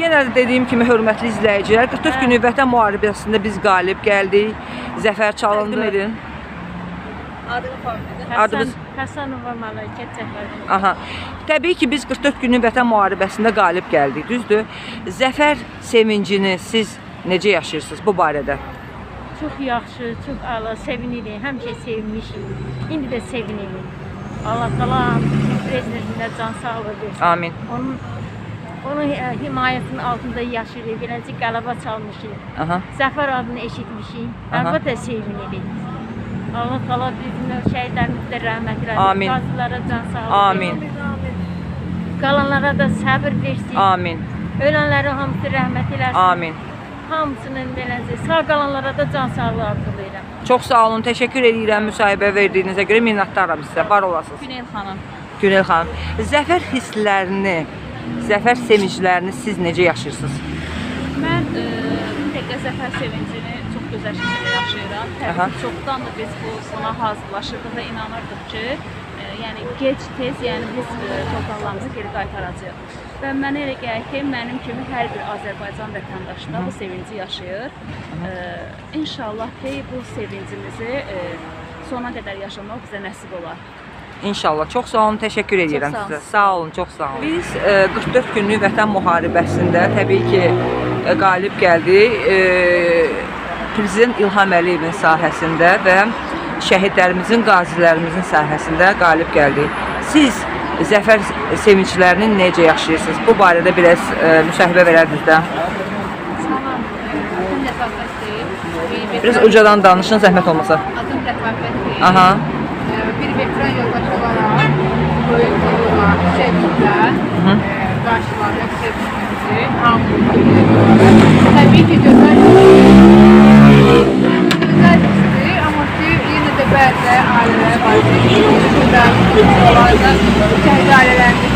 yenə də dediyim kimi hörmətli izləyicilər, 44 günlük Vətən müharibəsində biz qalib gəldik. Zəfər çalındı. Edin. Adımız Həsənova Mələkət Cəfərova. Aha. Təbii ki, biz 44 günlük Vətən müharibəsində qalib gəldik, düzdür? Zəfər sevincini siz necə yaşayırsınız bu barədə? Çox yaxşı, çox əla, sevinirik. Həmişə sevinmişik. İndi də sevinirik. Allah qalan prezidentinə can sağlığı versin. Amin. Onun himayəsinin altında yaşayırıq. Beləcə qələbə çalmışıq. Aha. Zəfər adını eşitmişik. Əlbəttə sevinirik. Allah qala bizim şəhidlərimizə rəhmət eləsin. Amin. Qazilərə can sağlığı Amin. versin. Qalanlara da səbir versin. Amin. Ölənlərə hamısı rəhmət eləsin. Amin. Hamısının beləcə sağ qalanlara da can sağlığı arzulayıram. Çox sağ olun, təşəkkür edirəm müsahibə verdiyinizə görə, minnətdaram sizə, var olasınız. Günel xanım. Günel xanım, zəfər hisslərini, zəfər sevinclərini siz necə yaşayırsınız? Mən bir dəqiqə zəfər sevincini çox gözəl şəkildə yaşayıram. Təbii ki, çoxdandır biz bu sona hazırlaşırdıq və inanırdıq ki, yəni gec-tez biz torpaqlarımızı geri qaytaracağıq. Və mənə elə gəlir ki, mənim kimi hər bir Azərbaycan vətəndaşı da bu sevinci yaşayır. İnşallah ki, bu sevincimizi sona qədər yaşamaq bizə nəsib olar. İnşallah. Çox sağ olun, təşəkkür edirəm sizə. Sağ olun, çox sağ olun. Biz 44 günlük Vətən müharibəsində təbii ki, qalib gəldik. Prezident İlham Əliyevin sahəsində və şəhidlərimizin, qazilərimizin sahəsində qalib gəldik. Siz zəfər sevinclərini necə yaşayırsınız? Bu barədə biraz müsahibə verərdiniz də. Salam, adım Lətafətdir. Biraz ucadan danışın, zəhmət olmasa. Adım Lətafətdir. Aha. Bir veteran yoldaşı olaraq böyük qururla, sevgilə qarşılamaq sevgimizi hamımızı. Təbii ki, gözəl hissi, amma ki, yenə də bəzi ailələr var ki, şəhid ailələrimiz,